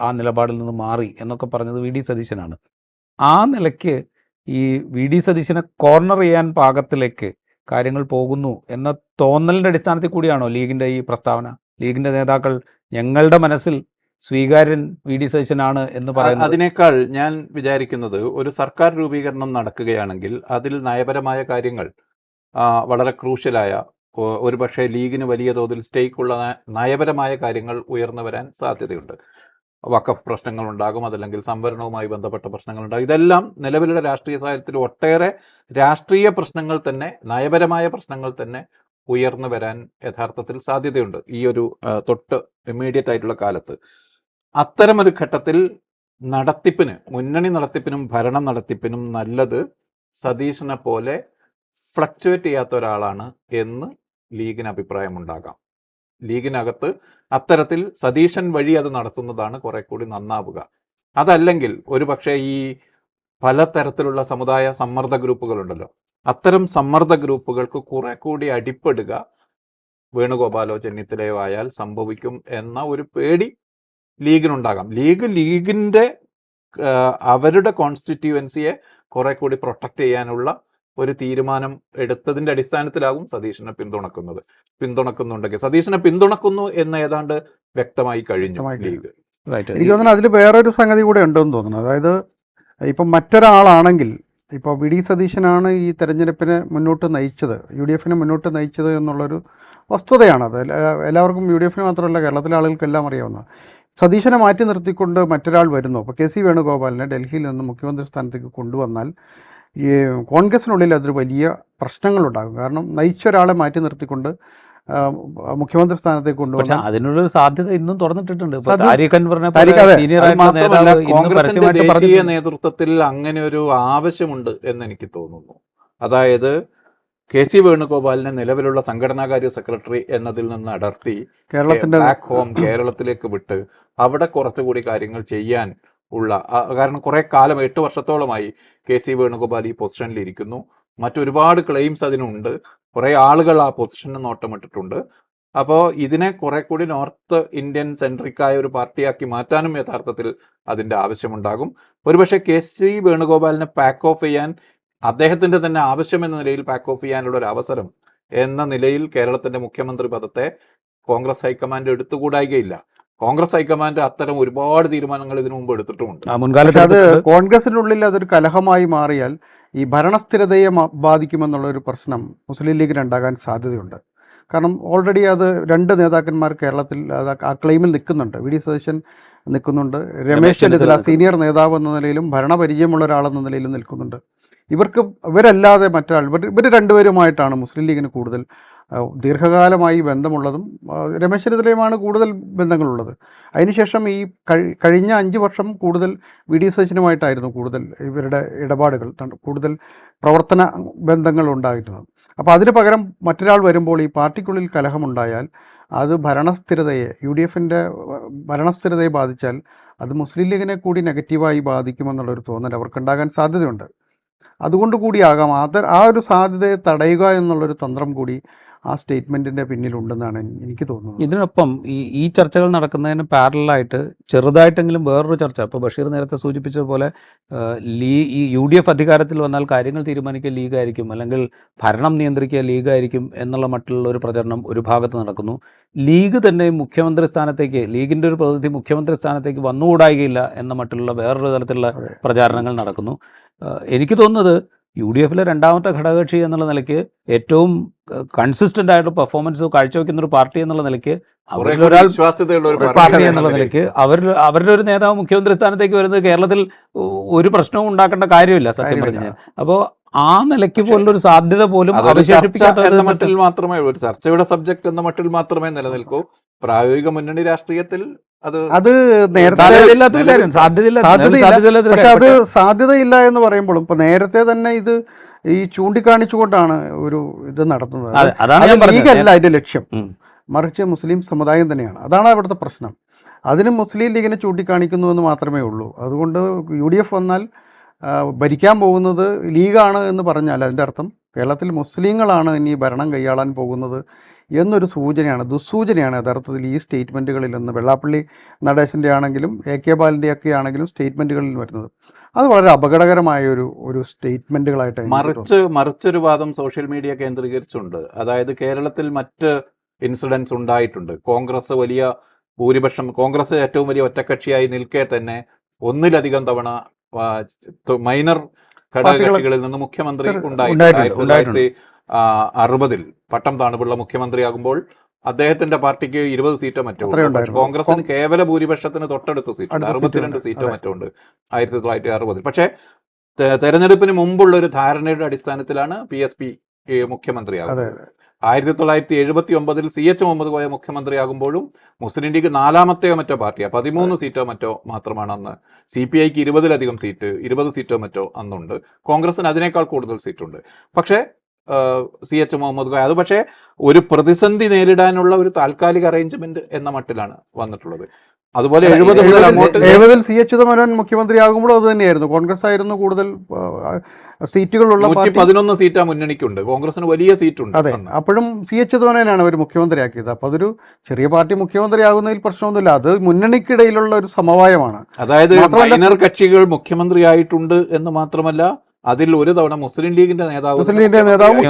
ആ നിലപാടിൽ നിന്ന് മാറി എന്നൊക്കെ പറഞ്ഞത് VD സതീശനാണ്. ആ നിലയ്ക്ക് ഈ VD സതീശനെ കോർണർ ചെയ്യാൻ പാകത്തിലേക്ക് കാര്യങ്ങൾ പോകുന്നു എന്ന തോന്നലിൻ്റെ അടിസ്ഥാനത്തിൽ കൂടിയാണോ ലീഗിൻ്റെ ഈ പ്രസ്താവന? ലീഗിൻ്റെ നേതാക്കൾ ഞങ്ങളുടെ മനസ്സിൽ സ്വീകാര്യൻ VD സതീശനാണ് എന്ന് പറയുന്നത്? അതിനേക്കാൾ ഞാൻ വിചാരിക്കുന്നത് ഒരു സർക്കാർ രൂപീകരണം നടക്കുകയാണെങ്കിൽ അതിൽ നയപരമായ കാര്യങ്ങൾ വളരെ ക്രൂഷ്യലായ, ഒരുപക്ഷെ ലീഗിന് വലിയ തോതിൽ സ്റ്റേക്കുള്ള നയപരമായ കാര്യങ്ങൾ ഉയർന്നു വരാൻ സാധ്യതയുണ്ട്. വഖഫ് പ്രശ്നങ്ങളുണ്ടാകും, അതല്ലെങ്കിൽ സംവരണവുമായി ബന്ധപ്പെട്ട പ്രശ്നങ്ങളുണ്ടാകും. ഇതെല്ലാം നിലവിലുള്ള രാഷ്ട്രീയ സാഹചര്യത്തിൽ ഒട്ടേറെ രാഷ്ട്രീയ പ്രശ്നങ്ങൾ തന്നെ, നയപരമായ പ്രശ്നങ്ങൾ തന്നെ ഉയർന്നു വരാൻ യഥാർത്ഥത്തിൽ സാധ്യതയുണ്ട് ഈ ഒരു തൊട്ട് ഇമ്മീഡിയറ്റ് ആയിട്ടുള്ള കാലത്ത്. അത്തരമൊരു ഘട്ടത്തിൽ മുന്നണി നടത്തിപ്പിനും ഭരണം നടത്തിപ്പിനും നല്ലത് സതീശനെ പോലെ ഫ്ലക്ച്വേറ്റ് ചെയ്യാത്ത ഒരാളാണ് എന്ന് ലീഗിന് അഭിപ്രായമുണ്ടാകാം. ലീഗിനകത്ത് അത്തരത്തിൽ സതീശൻ വഴി അത് നടത്തുന്നതാണ് കുറെ കൂടി നന്നാവുക. അതല്ലെങ്കിൽ ഒരുപക്ഷെ ഈ പലതരത്തിലുള്ള സമുദായ സമ്മർദ്ദ ഗ്രൂപ്പുകളുണ്ടല്ലോ, അത്തരം സമ്മർദ്ദ ഗ്രൂപ്പുകൾക്ക് കുറെ കൂടി അടിപ്പെടുക വേണുഗോപാലോ ചെന്നിത്തലയോ ആയാൽ സംഭവിക്കും എന്ന ഒരു പേടി ലീഗിനുണ്ടാകാം. ലീഗിൻ്റെ അവരുടെ കോൺസ്റ്റിറ്റ്യുവൻസിയെ കുറെ കൂടി പ്രൊട്ടക്റ്റ് ചെയ്യാനുള്ള ഒരു തീരുമാനം എടുത്തതിൻ്റെ അടിസ്ഥാനത്തിലാകും സതീശനെ പിന്തുണക്കുന്നുണ്ടെങ്കിൽ സതീശനെ പിന്തുണക്കുന്നു എന്ന് ഏതാണ്ട് വ്യക്തമായി കഴിഞ്ഞു ലീഗ്. എനിക്ക് തോന്നുന്നു അതിൽ വേറൊരു സംഗതി കൂടെ ഉണ്ടെന്ന് തോന്നുന്നു. അതായത് ഇപ്പം മറ്റൊരാളാണെങ്കിൽ, ഇപ്പോൾ VD സതീശനാണ് ഈ തെരഞ്ഞെടുപ്പിനെ മുന്നോട്ട് നയിച്ചത്, UDFനെ മുന്നോട്ട് നയിച്ചത് എന്നുള്ളൊരു വസ്തുതയാണ്. അത് എല്ലാവർക്കും, UDFന് മാത്രമല്ല കേരളത്തിലെ ആളുകൾക്കെല്ലാം അറിയാവുന്ന. സതീശനെ മാറ്റി നിർത്തിക്കൊണ്ട് മറ്റൊരാൾ വരുന്നു. അപ്പോൾ KC വേണുഗോപാലിനെ ഡൽഹിയിൽ നിന്ന് മുഖ്യമന്ത്രി സ്ഥാനത്തേക്ക് കൊണ്ടുവന്നാൽ ഈ കോൺഗ്രസിനുള്ളിൽ അതൊരു വലിയ പ്രശ്നങ്ങളുണ്ടാകും. കാരണം നയിച്ച ഒരാളെ മാറ്റി നിർത്തിക്കൊണ്ട് മുഖ്യമന്ത്രി സ്ഥാനത്തേക്ക് കൊണ്ടുവന്നാൽ അതിനുള്ളൊരു സാധ്യത ഇന്നും തുറന്നിട്ടിട്ടുണ്ട്. കോൺഗ്രസിന്റെ ദേശീയ നേതൃത്വത്തിൽ അങ്ങനെ ഒരു ആവശ്യമുണ്ട് എന്ന് എനിക്ക് തോന്നുന്നു. അതായത് കെ.സി. വേണുഗോപാലിനെ നിലവിലുള്ള സംഘടനാകാര്യ സെക്രട്ടറി എന്നതിൽ നിന്ന് അടർത്തി കേരളത്തിന്റെ ബാക്ക് ഹോം കേരളത്തിലേക്ക് വിട്ട് അവിടെ കുറച്ചുകൂടി കാര്യങ്ങൾ ചെയ്യാൻ ഉള്ള കാരണം കുറെ കാലം 8 വർഷത്തോളമായി കെ.സി. വേണുഗോപാൽ ഈ പൊസിഷനിൽ ഇരിക്കുന്നു. മറ്റൊരുപാട് ക്ലെയിംസ് അതിനുണ്ട്. കുറെ ആളുകൾ ആ പൊസിഷന് നോട്ടമിട്ടിട്ടുണ്ട്. അപ്പോൾ ഇതിനെ കുറെ കൂടി നോർത്ത് ഇന്ത്യൻ സെൻട്രിക്കായ ഒരു പാർട്ടിയാക്കി മാറ്റാനും യഥാർത്ഥത്തിൽ അതിന്റെ ആവശ്യമുണ്ടാകും. ഒരുപക്ഷെ കെ.സി. വേണുഗോപാലിനെ പാക്ക് ഓഫ് ചെയ്യാൻ അദ്ദേഹത്തിന്റെ തന്നെ ആവശ്യം എന്ന നിലയിൽ പാക്ക് ഓഫ് ചെയ്യാനുള്ള ഒരു അവസരം എന്ന നിലയിൽ കേരളത്തിന്റെ മുഖ്യമന്ത്രി പദത്തെ കോൺഗ്രസ് ഹൈക്കമാൻഡ് എടുത്തുകൂടായികയില്ല. കോൺഗ്രസ് ഹൈക്കമാൻഡ് അത്തരം ഒരുപാട് തീരുമാനങ്ങൾ ഇതിനു മുമ്പ് എടുത്തിട്ടുമുണ്ട്. പക്ഷെ അത് കോൺഗ്രസിനുള്ളിൽ അതൊരു കലഹമായി മാറിയാൽ ഈ ഭരണസ്ഥിരതയെ ബാധിക്കുമെന്നുള്ള ഒരു പ്രശ്നം മുസ്ലിം ലീഗിന് ഉണ്ടാകാൻ സാധ്യതയുണ്ട്. കാരണം ഓൾറെഡി അത് 2 നേതാക്കന്മാർ കേരളത്തിൽ അത് ആ ക്ലെയിമിൽ നിൽക്കുന്നുണ്ട്. വി ഡി സതീശൻ നിൽക്കുന്നുണ്ട്, രമേശ് ചെന്നിത്തല സീനിയർ നേതാവ് എന്ന നിലയിലും ഭരണപരിചയമുള്ള ഒരാളെന്ന നിലയിലും നിൽക്കുന്നുണ്ട്. ഇവരല്ലാതെ മറ്റൊരാൾ ഇവർ രണ്ടുപേരുമായിട്ടാണ് മുസ്ലിം ലീഗിന് കൂടുതൽ ദീർഘകാലമായി ബന്ധമുള്ളതും രമേശ് ചെന്നിത്തലയുമാണ് കൂടുതൽ ബന്ധങ്ങളുള്ളത്. അതിനുശേഷം ഈ കഴിഞ്ഞ 5 വർഷം കൂടുതൽ വി ഡി സതീശനുമായിട്ടായിരുന്നു കൂടുതൽ ഇവരുടെ ഇടപാടുകൾ, കൂടുതൽ പ്രവർത്തന ബന്ധങ്ങൾ ഉണ്ടായിരുന്നത്. അപ്പോൾ അതിന് പകരം മറ്റൊരാൾ വരുമ്പോൾ ഈ പാർട്ടിക്കുള്ളിൽ കലഹമുണ്ടായാൽ അത് ഭരണസ്ഥിരതയെ UDFൻ്റെ ഭരണസ്ഥിരതയെ ബാധിച്ചാൽ അത് മുസ്ലിം ലീഗിനെ കൂടി നെഗറ്റീവായി ബാധിക്കുമെന്നുള്ളൊരു തോന്നൽ അവർക്കുണ്ടാകാൻ സാധ്യതയുണ്ട്. അതുകൊണ്ട് കൂടിയാകാം ആ ഒരു സാധ്യതയെ തടയുക എന്നുള്ളൊരു തന്ത്രം കൂടി ആ സ്റ്റേറ്റ്മെൻറ്റിൻ്റെ പിന്നിലുണ്ടെന്നാണ് എനിക്ക് തോന്നുന്നത്. ഇതിനൊപ്പം ഈ ചർച്ചകൾ നടക്കുന്നതിന് പാരലായിട്ട് ചെറുതായിട്ടെങ്കിലും വേറൊരു ചർച്ച, ഇപ്പോൾ ബഷീർ നേരത്തെ സൂചിപ്പിച്ചതുപോലെ ഈ UDF അധികാരത്തിൽ വന്നാൽ കാര്യങ്ങൾ തീരുമാനിക്കുക ലീഗായിരിക്കും, അല്ലെങ്കിൽ ഭരണം നിയന്ത്രിക്കുക ലീഗായിരിക്കും എന്നുള്ള മറ്റുള്ള ഒരു പ്രചരണം ഒരു ഭാഗത്ത് നടക്കുന്നു. ലീഗ് തന്നെ മുഖ്യമന്ത്രി സ്ഥാനത്തേക്ക്, ലീഗിൻ്റെ ഒരു പ്രതിനിധി മുഖ്യമന്ത്രി സ്ഥാനത്തേക്ക് വന്നുകൂടായികയില്ല എന്ന മറ്റുള്ള വേറൊരു തരത്തിലുള്ള പ്രചാരണങ്ങൾ നടക്കുന്നു. എനിക്ക് തോന്നുന്നത് UDFലെ രണ്ടാമത്തെ ഘടകകക്ഷി എന്നുള്ള നിലയ്ക്ക് ഏറ്റവും കൺസിസ്റ്റന്റ് ആയിട്ട് പെർഫോമൻസ് കാഴ്ചവെക്കുന്ന ഒരു പാർട്ടി എന്നുള്ള നിലയ്ക്ക് അവരൊരാൾ പാർട്ടി എന്നുള്ള നിലയ്ക്ക് അവരുടെ ഒരു നേതാവ് മുഖ്യമന്ത്രി സ്ഥാനത്തേക്ക് വരുന്നത് കേരളത്തിൽ ഒരു പ്രശ്നവും ഉണ്ടാക്കേണ്ട കാര്യമില്ല സത്യം പറഞ്ഞാൽ. അപ്പോൾ ആ നിലയ്ക്ക് പോലുള്ളൊരു സാധ്യത പോലും മട്ടിൽ മാത്രമേ ഒരു ചർച്ചയുടെ സബ്ജക്ട് എന്ന മട്ടിൽ മാത്രമേ നിലനിൽക്കൂ. പ്രായോഗിക മുന്നണി രാഷ്ട്രീയത്തിൽ അത് സാധ്യതയില്ല എന്ന് പറയുമ്പോഴും ഇപ്പൊ നേരത്തെ തന്നെ ഇത് ഈ ചൂണ്ടിക്കാണിച്ചുകൊണ്ടാണ് ഒരു ഇത് നടത്തുന്നത്. ലീഗല്ല അതിന്റെ ലക്ഷ്യം, മറിച്ച് മുസ്ലിം സമുദായം തന്നെയാണ്. അതാണ് അവിടുത്തെ പ്രശ്നം. അതിന് മുസ്ലിം ലീഗിനെ ചൂണ്ടിക്കാണിക്കുന്നു എന്ന് മാത്രമേ ഉള്ളൂ. അതുകൊണ്ട് UDF വന്നാൽ ഭരിക്കാൻ പോകുന്നത് ലീഗാണ് എന്ന് പറഞ്ഞാൽ അതിൻ്റെ അർത്ഥം കേരളത്തിൽ മുസ്ലിങ്ങളാണ് ഇനി ഭരണം കൈയാളാൻ പോകുന്നത് എന്നൊരു സൂചനയാണ്, ദുസ്സൂചനയാണ് യഥാർത്ഥത്തിൽ ഈ സ്റ്റേറ്റ്മെൻറ്റുകളിൽ നിന്ന്. വെള്ളാപ്പള്ളി നടേശൻ്റെ ആണെങ്കിലും AK ബാലൻ്റെ ഒക്കെ ആണെങ്കിലും സ്റ്റേറ്റ്മെൻറ്റുകളിൽ വരുന്നത് അത് വളരെ അപകടകരമായ ഒരു സ്റ്റേറ്റ്മെൻറ്റുകളായിട്ട്. മറിച്ചൊരു വാദം സോഷ്യൽ മീഡിയ കേന്ദ്രീകരിച്ചുണ്ട്. അതായത് കേരളത്തിൽ മറ്റ് ഇൻസിഡൻസ് ഉണ്ടായിട്ടുണ്ട്. കോൺഗ്രസ് വലിയ ഭൂരിപക്ഷം, കോൺഗ്രസ് ഏറ്റവും വലിയ ഒറ്റക്കക്ഷിയായി നിൽക്കെ തന്നെ ഒന്നിലധികം തവണ മൈനർ ഘടകകക്ഷികളിൽ നിന്ന് മുഖ്യമന്ത്രി ഉണ്ടായിട്ടുണ്ട്. 1960 പട്ടം താണുപിള്ള മുഖ്യമന്ത്രിയാകുമ്പോൾ അദ്ദേഹത്തിന്റെ പാർട്ടിക്ക് 20 സീറ്റോ മറ്റോ, കോൺഗ്രസിന് കേവല ഭൂരിപക്ഷത്തിന് തൊട്ടടുത്ത സീറ്റ് 62 സീറ്റോ മറ്റോ ഉണ്ട് 1960. പക്ഷേ തെരഞ്ഞെടുപ്പിന് മുമ്പുള്ള ഒരു ധാരണയുടെ അടിസ്ഥാനത്തിലാണ് PSP മുഖ്യമന്ത്രിയാകുന്നത്. 1979 CH മുഹമ്മദ് കോയ മുഖ്യമന്ത്രിയാകുമ്പോഴും മുസ്ലിം ലീഗ് 4ാമത്തെയോ മറ്റോ പാർട്ടിയാണ്, 13 സീറ്റോ മറ്റോ മാത്രമാണ് അന്ന്. CPIക്ക് 20-ലധികം സീറ്റ്, 20 സീറ്റോ മറ്റോ അന്നുണ്ട്. കോൺഗ്രസിന് അതിനേക്കാൾ കൂടുതൽ സീറ്റുണ്ട്. പക്ഷേ CH മുഹമ്മദ് കോയ അത് പക്ഷേ ഒരു പ്രതിസന്ധി നേരിടാനുള്ള ഒരു താൽക്കാലിക അറേഞ്ച്മെന്റ് എന്ന മട്ടിലാണ് വന്നിട്ടുള്ളത്. അതുപോലെ 70 CH ചിദംബരം മുഖ്യമന്ത്രിയാകുമ്പോഴും അത് തന്നെയായിരുന്നു. കോൺഗ്രസ് ആയിരുന്നു കൂടുതൽ സീറ്റുകളുള്ള 111 സീറ്റാ മുന്നണിക്കുണ്ട്, കോൺഗ്രസിന് വലിയ സീറ്റുണ്ട്. അതെ, അപ്പോഴും CH ചിദംബരനാണ് അവർ മുഖ്യമന്ത്രിയാക്കിയത്. അപ്പോൾ അതൊരു ചെറിയ പാർട്ടി മുഖ്യമന്ത്രിയാകുന്നതിൽ പ്രശ്നമൊന്നുമില്ല. അത് മുന്നണിക്കിടയിലുള്ള ഒരു സമവായമാണ്. അതായത് മൈനർ കക്ഷികൾ മുഖ്യമന്ത്രിയായിട്ടുണ്ട് എന്ന് മാത്രമല്ല, അതിൽ ഒരു തവണ മുസ്ലിം ലീഗിന്റെ നേതാവ്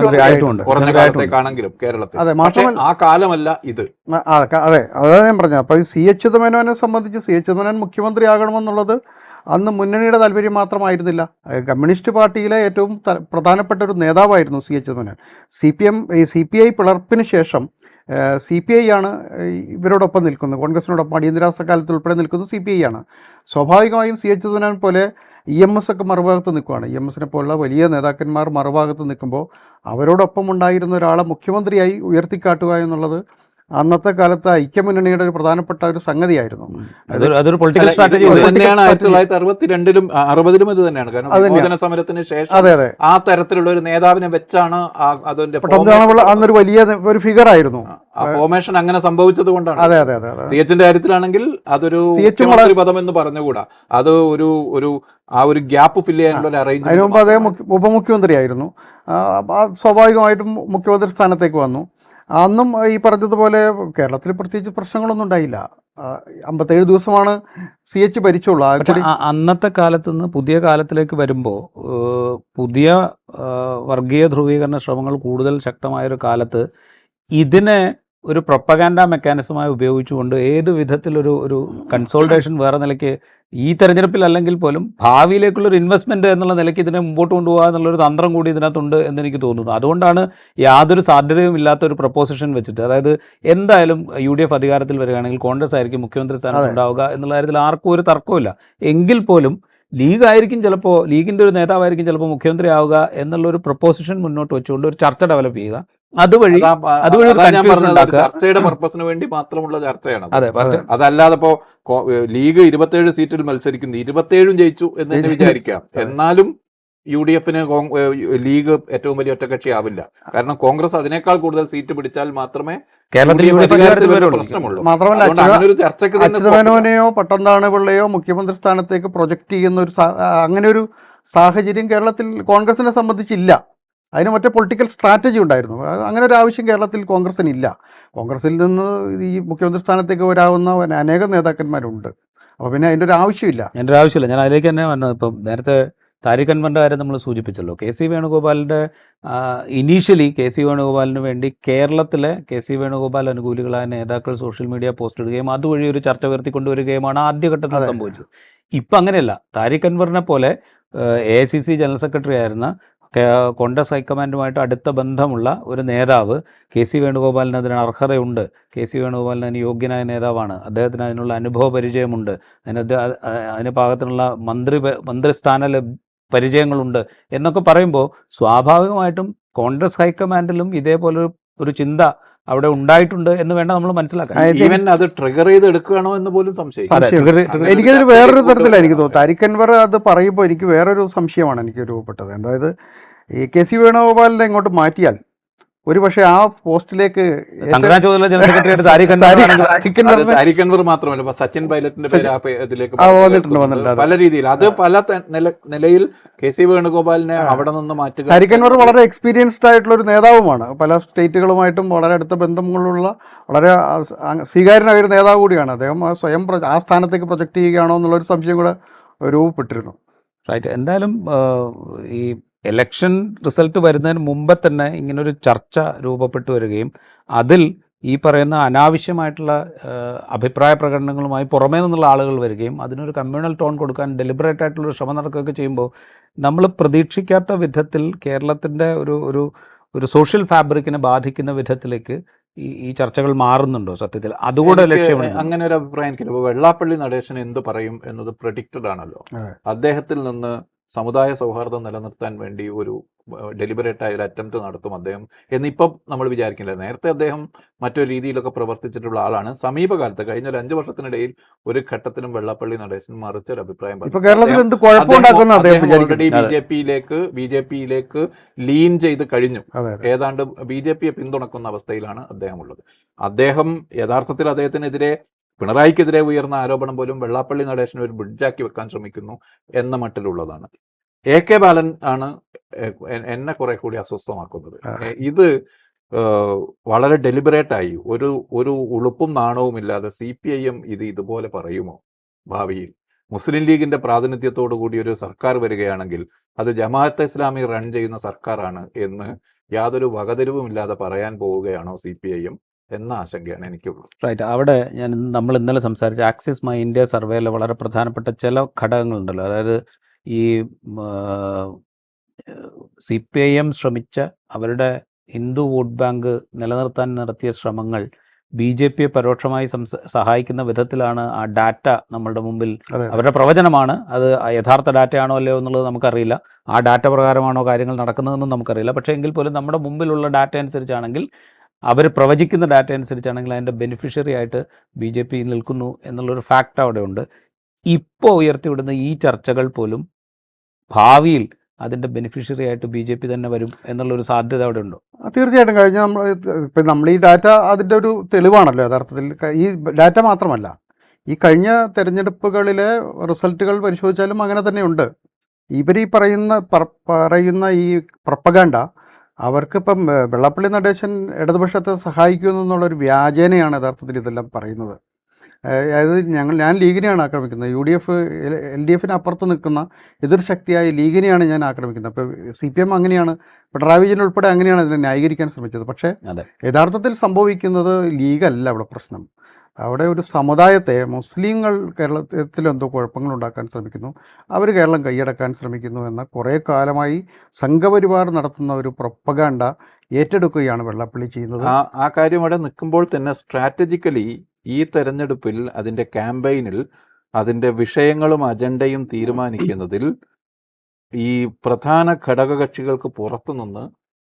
കുറഞ്ഞ കാലത്തേക്കാണെങ്കിലും കേരളത്തിൽ. അതെ, മാത്രമല്ല ആ കാലമല്ല ഇത്. അതെ, അതാണ് ഞാൻ പറഞ്ഞത്. അപ്പോൾ ഈ CH ചിദംബരനെ സംബന്ധിച്ച് CH ചിദംബരൻ മുഖ്യമന്ത്രിയാകണമെന്നുള്ളത് അന്ന് മുന്നണിയുടെ താല്പര്യം മാത്രമായിരുന്നില്ല. കമ്മ്യൂണിസ്റ്റ് പാർട്ടിയിലെ ഏറ്റവും പ്രധാനപ്പെട്ട ഒരു നേതാവായിരുന്നു CH ചിദംബരൻ. CPI പിളർപ്പിന് ശേഷം CPI ആണ് ഇവരോടൊപ്പം നിൽക്കുന്നത്, കോൺഗ്രസിനോടൊപ്പം അടിയന്തരാവസ്ഥ കാലത്ത് ഉൾപ്പെടെ നിൽക്കുന്നത് CPI ആണ്. സ്വാഭാവികമായും CH ചിദംബരൻ പോലെ EMS ഒക്കെ മറുഭാഗത്ത് നിൽക്കുകയാണ്. EMSനെ പോലുള്ള വലിയ നേതാക്കന്മാർ മറുഭാഗത്ത് നിൽക്കുമ്പോൾ അവരോടൊപ്പം ഉണ്ടായിരുന്ന ഒരാളെ മുഖ്യമന്ത്രിയായി ഉയർത്തിക്കാട്ടുക എന്നുള്ളത് അന്നത്തെ കാലത്ത് ഐക്യമുന്നണിയുടെ ഒരു പ്രധാനപ്പെട്ട ഒരു സംഗതിയായിരുന്നു. അതൊരു പൊളിറ്റിക്കൽ അല്ല, ഇത് സ്ട്രാറ്റജി ഇത് political തന്നെയാണ് strategy. 1962-ലും 60-ലും ഇത് തന്നെയാണ്. കാരണം അത് തന്നെയാ. വിമോചന സമരത്തിന് ശേഷം അതെ അതെ ആ തരത്തിലുള്ള ഒരു നേതാവിനെ വെച്ചാണ് അതിന്റെ പട്ടംതാണുള്ള അന്നൊരു വലിയ ഒരു ഫിഗർ ആയിരുന്നു. ഫോർമേഷൻ അങ്ങനെ സംഭവിച്ചത് കൊണ്ടാണ്. അതെ അതെ അതെ അതെ സി എച്ചിന്റെ കാര്യത്തിലാണെങ്കിൽ അതൊരു CH മുഖ്യമന്ത്രി പദം എന്ന് പറഞ്ഞുകൂടാ, അത് ഒരു ആ ഒരു ഗ്യാപ്പ് ഫില്ല് ചെയ്യാനുള്ള ഒരു അതിനു മുമ്പ് അദ്ദേഹം അറേഞ്ച്മെന്റ്. ഉപമുഖ്യമന്ത്രിയായിരുന്നു. സ്വാഭാവികമായിട്ടും മുഖ്യമന്ത്രി സ്ഥാനത്തേക്ക് വന്നു. അന്നും ഈ പറഞ്ഞതുപോലെ കേരളത്തിൽ പ്രത്യേകിച്ച് പ്രശ്നങ്ങളൊന്നും ഉണ്ടായില്ല. 57 ദിവസമാണ് CH ഭരിച്ചുള്ളൂ. പക്ഷെ അന്നത്തെ കാലത്ത് നിന്ന് പുതിയ കാലത്തിലേക്ക് വരുമ്പോൾ പുതിയ വർഗീയ ധ്രുവീകരണ ശ്രമങ്ങൾ കൂടുതൽ ശക്തമായൊരു കാലത്ത് ഇതിനെ ഒരു പ്രൊപ്പഗാൻഡ മെക്കാനിസമായി ഉപയോഗിച്ചുകൊണ്ട് ഏത് വിധത്തിലൊരു കൺസോൾട്ടേഷൻ വേറെ നിലയ്ക്ക് ഈ തെരഞ്ഞെടുപ്പിൽ അല്ലെങ്കിൽ പോലും ഭാവിയിലേക്കുള്ളൊരു ഇൻവെസ്റ്റ്മെൻറ്റ് എന്നുള്ള നിലയ്ക്ക് ഇതിനെ മുമ്പോട്ട് കൊണ്ടുപോകുക എന്നുള്ളൊരു തന്ത്രം കൂടി ഇതിനകത്തുണ്ട് എന്നെനിക്ക് തോന്നുന്നു. അതുകൊണ്ടാണ് യാതൊരു സാധ്യതയും ഇല്ലാത്ത ഒരു പ്രപ്പോസിഷൻ വെച്ചിട്ട്, അതായത് എന്തായാലും UDF അധികാരത്തിൽ വരികയാണെങ്കിൽ കോൺഗ്രസ് ആയിരിക്കും മുഖ്യമന്ത്രി സ്ഥാനത്ത് ഉണ്ടാവുക എന്നുള്ള കാര്യത്തിൽ ആർക്കും ഒരു തർക്കമില്ല. എങ്കിൽ പോലും ലീഗായിരിക്കും ചിലപ്പോൾ, ലീഗിൻ്റെ ഒരു നേതാവായിരിക്കും ചിലപ്പോൾ മുഖ്യമന്ത്രി ആവുക എന്നുള്ളൊരു പ്രപ്പോസിഷൻ മുന്നോട്ട് വെച്ചുകൊണ്ട് ഒരു ചർച്ച ഡെവലപ്പ് ചെയ്യുക, അതുവഴി ഒരു confusion ഉണ്ടാക്കുക. ചർച്ചയുടെ പർപ്പസിന് വേണ്ടി മാത്രമുള്ള ചർച്ചയാണ്. അതെ, പക്ഷേ അതല്ലാതെ ഇപ്പോ ലീഗ് 27 സീറ്റിൽ മത്സരിക്കുന്നു, 27 ജയിച്ചു എന്ന് തന്നെ വിചാരിക്കാം. എന്നാലും UDFന് ലീഗ് ഏറ്റവും വലിയ ഒറ്റകക്ഷി ആവില്ല. കാരണം കോൺഗ്രസ് അതിനേക്കാൾ കൂടുതൽ സീറ്റ് പിടിച്ചാൽ മാത്രമേ കേരളത്തിൽ UDF UDF അധികാരത്തിൽ വരുന്ന വരുള്ളൂ. പ്രശ്നമുള്ളൂ. മാത്രമല്ല അതുകൊണ്ട് അങ്ങനെ ഒരു ചർച്ചയ്ക്ക് തന്നെ scope ഇല്ല. അച്യുതമേനോനെയോ പട്ടംതാണ പിള്ളയോ മുഖ്യമന്ത്രി സ്ഥാനത്തേക്ക് പ്രൊജക്റ്റ് ചെയ്യുന്ന അങ്ങനെ ഒരു സാഹചര്യം കേരളത്തിൽ കോൺഗ്രസിനെ സംബന്ധിച്ചില്ല. അതിന് മറ്റേ പൊളിറ്റിക്കൽ സ്ട്രാറ്റജി ഉണ്ടായിരുന്നു. അങ്ങനെ ഒരു ആവശ്യം കേരളത്തിൽ കോൺഗ്രസിനില്ല. കോൺഗ്രസിൽ നിന്ന് ഈ മുഖ്യമന്ത്രി സ്ഥാനത്തേക്ക് വരാവുന്ന അനേകം നേതാക്കന്മാരുണ്ട്. അപ്പോൾ പിന്നെ അതിൻ്റെ ഒരു ആവശ്യമില്ല. എൻ്റെ ഒരു ആവശ്യമില്ല. ഞാൻ അതിലേക്ക് തന്നെ വന്നത്, ഇപ്പം നേരത്തെ താരിഖ് അൻവറിൻ്റെ കാര്യം നമ്മൾ സൂചിപ്പിച്ചല്ലോ. KC വേണുഗോപാലിൻ്റെ ഇനീഷ്യലി KC വേണുഗോപാലിന് വേണ്ടി കേരളത്തിലെ KC വേണുഗോപാൽ അനുകൂലികളായ നേതാക്കൾ സോഷ്യൽ മീഡിയ പോസ്റ്റ് ഇടുകയും അതുവഴി ഒരു ചർച്ച ഉയർത്തിക്കൊണ്ടുവരികയുമാണ് ആദ്യഘട്ടത്തിൽ സംഭവിച്ചത്. ഇപ്പം അങ്ങനെയല്ല. താരിഖ് അൻവറിനെ പോലെ AICC ജനറൽ സെക്രട്ടറി ആയിരുന്ന കോൺഗ്രസ് ഹൈക്കമാൻഡുമായിട്ട് അടുത്ത ബന്ധമുള്ള ഒരു നേതാവ് KC വേണുഗോപാലിന് അതിന് അർഹതയുണ്ട്, KC വേണുഗോപാലിന് അതിന് യോഗ്യനായ നേതാവാണ്, അദ്ദേഹത്തിന് അതിനുള്ള അനുഭവ പരിചയമുണ്ട്, അതിന് പാകത്തിനുള്ള മന്ത്രിസ്ഥാന പരിചയങ്ങളുണ്ട് എന്നൊക്കെ പറയുമ്പോൾ സ്വാഭാവികമായിട്ടും കോൺഗ്രസ് ഹൈക്കമാൻഡിലും ഇതേപോലെ ഒരു ചിന്ത അവിടെ ഉണ്ടായിട്ടുണ്ട് എന്ന് വേണ്ട നമ്മൾ മനസ്സിലാക്കാൻ. ഈവൻ അത് ട്രിഗർ ചെയ്ത് എടുക്കുകയാണോ എന്ന് പോലും സംശയിക്കും. എനിക്കതൊരു വേറൊരു തരത്തിലാണ് എനിക്ക് തോന്നുന്നത്. താരിഖ് അൻവർ അത് പറയുമ്പോൾ എനിക്ക് വേറൊരു സംശയമാണ് എനിക്ക് രൂപപ്പെട്ടത്. അതായത് ഈ KC വേണുഗോപാലിനെ ഇങ്ങോട്ട് മാറ്റിയാൽ ഒരു പക്ഷേ ആ പോസ്റ്റിലേക്ക് സംഘടനാ ചുമതല ജനറൽ സെക്രട്ടറി അത് താരിഖ് അൻവർ മാത്രമല്ല, ഇപ്പൊ സച്ചിൻ പൈലറ്റിന്റെ പേര് ഇതിലേക്ക് വന്നിട്ടുണ്ട്. പല രീതിയിൽ അത് പല നിലയിൽ KC വേണുഗോപാലിനെ അവിടെ നിന്ന് മാറ്റുക. താരിഖ് അൻവർ വളരെ എക്സ്പീരിയൻസ്ഡ് ആയിട്ടുള്ള ഒരു നേതാവുമാണ്. പല സ്റ്റേറ്റുകളുമായിട്ടും വളരെ അടുത്ത ബന്ധങ്ങളുള്ള വളരെ സ്വീകാര്യനായ ഒരു നേതാവ് കൂടിയാണ്. അദ്ദേഹം സ്വയം ആ സ്ഥാനത്തേക്ക് പ്രൊജക്റ്റ് ചെയ്യുകയാണോ എന്നുള്ളൊരു സംശയം കൂടെ രൂപപ്പെട്ടിരുന്നു. റൈറ്റ്. എന്തായാലും ഈ ഇലക്ഷൻ റിസൾട്ട് വരുന്നതിന് മുമ്പേ തന്നെ ഇങ്ങനൊരു ചർച്ച രൂപപ്പെട്ടു വരികയും അതിൽ ഈ പറയുന്ന അനാവശ്യമായിട്ടുള്ള അഭിപ്രായ പ്രകടനങ്ങളുമായി പുറമേ നിന്നുള്ള ആളുകൾ വരികയും അതിനൊരു കമ്മ്യൂണൽ ടോൺ കൊടുക്കാൻ ഡെലിബറേറ്റ് ആയിട്ടുള്ളൊരു ശ്രമം നടക്കുകയൊക്കെ ചെയ്യുമ്പോൾ നമ്മൾ പ്രതീക്ഷിക്കാത്ത വിധത്തിൽ കേരളത്തിൻ്റെ ഒരു സോഷ്യൽ ഫാബ്രിക്കിനെ ബാധിക്കുന്ന വിധത്തിലേക്ക് ഈ ചർച്ചകൾ മാറുന്നുണ്ടോ സത്യത്തിൽ? അതുകൂടെ ലക്ഷ്യമാണ്. അങ്ങനെ ഒരു അഭിപ്രായം എനിക്കില്ല. വെള്ളാപ്പള്ളി നടേശൻ എന്ത് പറയും എന്നത് പ്രഡിക്റ്റഡ് ആണല്ലോ. അദ്ദേഹത്തിൽ നിന്ന് സമുദായ സൗഹാർദ്ദം നിലനിർത്താൻ വേണ്ടി ഒരു ഡെലിബറേറ്റ് ആയ ഒരു അറ്റംപ്റ്റ് നടത്തും അദ്ദേഹം എന്നിപ്പം നമ്മൾ വിചാരിക്കില്ല. നേരത്തെ അദ്ദേഹം മറ്റൊരു രീതിയിലൊക്കെ പ്രവർത്തിച്ചിട്ടുള്ള ആളാണ്. സമീപകാലത്ത് കഴിഞ്ഞ ഒരു 5 വർഷത്തിനിടയിൽ ഒരു ഘട്ടത്തിലും വെള്ളാപ്പള്ളി നടേശൻ മറിച്ചൊരു അഭിപ്രായം ഓൾറെഡി ബിജെപിയിലേക്ക് ലീൻ ചെയ്ത് കഴിഞ്ഞു. ഏതാണ്ട് BJPയെ പിന്തുണക്കുന്ന അവസ്ഥയിലാണ് അദ്ദേഹം ഉള്ളത്. അദ്ദേഹം യഥാർത്ഥത്തിൽ അദ്ദേഹത്തിനെതിരെ പിണറായിക്കെതിരെ ഉയർന്ന ആരോപണം പോലും വെള്ളാപ്പള്ളി നടേശനെ ഒരു ബ്രിഡ്ജാക്കി വെക്കാൻ ശ്രമിക്കുന്നു എന്ന മട്ടിലുള്ളതാണ്. AK ബാലൻ ആണ് എന്നെ കുറെ കൂടി അസ്വസ്ഥമാക്കുന്നത്. ഇത് വളരെ ഡെലിബറേറ്റായി ഒരു ഉളുപ്പും നാണവും ഇല്ലാതെ CPIM ഇതുപോലെ പറയുമോ ഭാവിയിൽ? മുസ്ലിം ലീഗിന്റെ പ്രാതിനിധ്യത്തോടു കൂടി ഒരു സർക്കാർ വരികയാണെങ്കിൽ അത് ജമാഅത്തെ ഇസ്ലാമി റൺ ചെയ്യുന്ന സർക്കാരാണ് എന്ന് യാതൊരു വകതിരിവുമില്ലാതെ പറയാൻ പോവുകയാണോ CPIM എന്ന ആശങ്കയാണ് എനിക്കുള്ളത്. റൈറ്റ്. അവിടെ നമ്മൾ ഇന്നലെ സംസാരിച്ച ആക്സിസ് മൈ ഇന്ത്യ സർവേയിലെ വളരെ പ്രധാനപ്പെട്ട ചില ഘടകങ്ങളുണ്ടല്ലോ. അതായത് ഈ CPIM ശ്രമിച്ച അവരുടെ ഹിന്ദു വോട്ട് ബാങ്ക് നിലനിർത്താൻ നടത്തിയ ശ്രമങ്ങൾ BJPയെ പരോക്ഷമായി സഹായിക്കുന്ന വിധത്തിലാണ് ആ ഡാറ്റ നമ്മളുടെ മുമ്പിൽ. അവരുടെ പ്രവചനമാണ്, അത് യഥാർത്ഥ ഡാറ്റയാണോ അല്ലയോ എന്നുള്ളത് നമുക്കറിയില്ല. ആ ഡാറ്റ പ്രകാരമാണോ കാര്യങ്ങൾ നടക്കുന്നതെന്നും നമുക്കറിയില്ല. പക്ഷേ എങ്കിൽ പോലും നമ്മുടെ മുമ്പിലുള്ള ഡാറ്റ അനുസരിച്ചാണെങ്കിൽ അവർ പ്രവചിക്കുന്ന ഡാറ്റ അനുസരിച്ചാണെങ്കിൽ അതിൻ്റെ ബെനിഫിഷ്യറി ആയിട്ട് BJP നിൽക്കുന്നു എന്നുള്ളൊരു ഫാക്റ്റ് അവിടെ ഉണ്ട്. ഇപ്പോൾ ഉയർത്തിവിടുന്ന ഈ ചർച്ചകൾ പോലും ഭാവിയിൽ അതിൻ്റെ ബെനിഫിഷ്യറി ആയിട്ട് BJP തന്നെ വരും എന്നുള്ളൊരു സാധ്യത അവിടെ ഉണ്ടോ? തീർച്ചയായിട്ടും ഇപ്പം നമ്മൾ ഈ ഡാറ്റ അതിൻ്റെ ഒരു തെളിവാണല്ലോ യഥാർത്ഥത്തിൽ. ഈ ഡാറ്റ മാത്രമല്ല, ഈ കഴിഞ്ഞ തെരഞ്ഞെടുപ്പുകളിലെ റിസൾട്ടുകൾ പരിശോധിച്ചാലും അങ്ങനെ തന്നെയുണ്ട്. ഇവർ ഈ പറയുന്ന ഈ പ്രൊപ്പഗാൻഡ അവർക്കിപ്പം വെള്ളാപ്പള്ളി നടേശൻ ഇടതുപക്ഷത്തെ സഹായിക്കുമെന്നുള്ളൊരു വ്യാജേനയാണ് യഥാർത്ഥത്തിൽ ഇതെല്ലാം പറയുന്നത്. അതായത് ഞാൻ ലീഗിനെയാണ് ആക്രമിക്കുന്നത്, LDFന് അപ്പുറത്ത് നിൽക്കുന്ന എതിർശക്തിയായ ലീഗിനെയാണ് ഞാൻ ആക്രമിക്കുന്നത്. അപ്പോൾ CPM അങ്ങനെയാണ്, പിണറായി വിജയൻ ഉൾപ്പെടെ അങ്ങനെയാണ് ഇതിനെ ന്യായീകരിക്കാൻ ശ്രമിച്ചത്. പക്ഷേ യഥാർത്ഥത്തിൽ സംഭവിക്കുന്നത് ലീഗല്ല അവിടെ പ്രശ്നം. അവിടെ ഒരു സമുദായത്തെ, മുസ്ലിങ്ങൾ കേരളത്തിൽ എന്തോ കുഴപ്പങ്ങൾ ഉണ്ടാക്കാൻ ശ്രമിക്കുന്നു, അവർ കേരളം കൈയടക്കാൻ ശ്രമിക്കുന്നു എന്ന കുറേ കാലമായി സംഘപരിവാർ നടത്തുന്ന ഒരു പ്രൊപ്പഗാൻഡ ഏറ്റെടുക്കുകയാണ് വെള്ളാപ്പള്ളി ചെയ്യുന്നത്. ആ കാര്യം അവിടെ നിൽക്കുമ്പോൾ തന്നെ സ്ട്രാറ്റജിക്കലി ഈ തെരഞ്ഞെടുപ്പിൽ അതിൻ്റെ ക്യാമ്പയിനിൽ അതിൻ്റെ വിഷയങ്ങളും അജണ്ടയും തീരുമാനിക്കുന്നതിൽ ഈ പ്രധാന ഘടകകക്ഷികൾക്ക് പുറത്തുനിന്ന്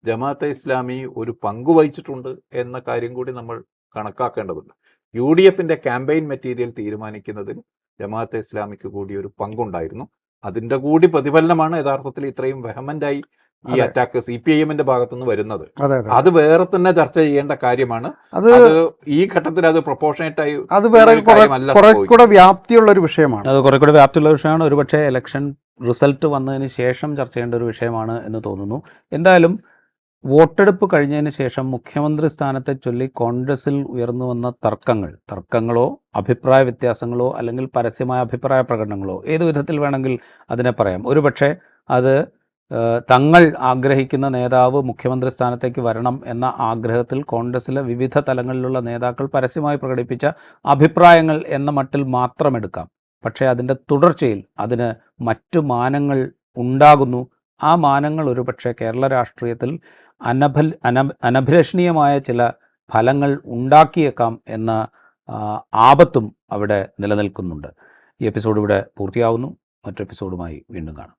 ജമാഅത്തെ ഇസ്ലാമി ഒരു പങ്കുവഹിച്ചിട്ടുണ്ട് എന്ന കാര്യം കൂടി നമ്മൾ കണക്കാക്കേണ്ടതുണ്ട്. UDFന്റെ ക്യാമ്പയിൻ മെറ്റീരിയൽ തീരുമാനിക്കുന്നതിൽ ജമാഅത്തെ ഇസ്ലാമിക്ക് കൂടി ഒരു പങ്കുണ്ടായിരുന്നു. അതിൻ്റെ കൂടി പ്രതിഫലനമാണ് യഥാർത്ഥത്തിൽ ഇത്രയും വെഹമൻ്റായി ഈ അറ്റാക്ക് CPIMന്റെ ഭാഗത്തുനിന്ന് വരുന്നത്. അത് വേറെ തന്നെ ചർച്ച ചെയ്യേണ്ട കാര്യമാണ്. അത് ഈ ഘട്ടത്തിൽ അത് പ്രൊപ്പോർഷനേറ്റായി അത് വേറെ കുറെ കൂടെ വ്യാപ്തിയുള്ള ഒരു വിഷയമാണ്. അത് കുറെ കൂടെ വ്യാപ്തിയുള്ള വിഷയമാണ്. ഒരുപക്ഷെ ഇലക്ഷൻ റിസൾട്ട് വന്നതിന് ശേഷം ചർച്ച ചെയ്യേണ്ട ഒരു വിഷയമാണ് എന്ന് തോന്നുന്നു. എന്തായാലും വോട്ടെടുപ്പ് കഴിഞ്ഞതിന് ശേഷം മുഖ്യമന്ത്രി സ്ഥാനത്തെ ചൊല്ലി കോൺഗ്രസിൽ ഉയർന്നു വന്ന തർക്കങ്ങളോ അഭിപ്രായ വ്യത്യാസങ്ങളോ അല്ലെങ്കിൽ പരസ്യമായ അഭിപ്രായ പ്രകടനങ്ങളോ ഏതു വിധത്തിൽ വേണമെങ്കിൽ അതിനെ പറയാം. ഒരുപക്ഷെ അത് തങ്ങൾ ആഗ്രഹിക്കുന്ന നേതാവ് മുഖ്യമന്ത്രി സ്ഥാനത്തേക്ക് വരണം എന്ന ആഗ്രഹത്തിൽ കോൺഗ്രസിലെ വിവിധ തലങ്ങളിലുള്ള നേതാക്കൾ പരസ്യമായി പ്രകടിപ്പിച്ച അഭിപ്രായങ്ങൾ എന്ന മട്ടിൽ മാത്രം എടുക്കാം. പക്ഷേ അതിൻ്റെ തുടർച്ചയിൽ അതിന് മറ്റു മാനങ്ങൾ ഉണ്ടാകുന്നു. ആ മാനങ്ങൾ ഒരുപക്ഷെ കേരള രാഷ്ട്രീയത്തിൽ അനഭിലഷണീയമായ ചില ഫലങ്ങൾ ഉണ്ടാക്കിയേക്കാം എന്ന ആപത്തും അവിടെ നിലനിൽക്കുന്നുണ്ട്. ഈ എപ്പിസോഡ് ഇവിടെ പൂർത്തിയാവുന്നു. മറ്റൊരു എപ്പിസോഡുമായി വീണ്ടും കാണാം.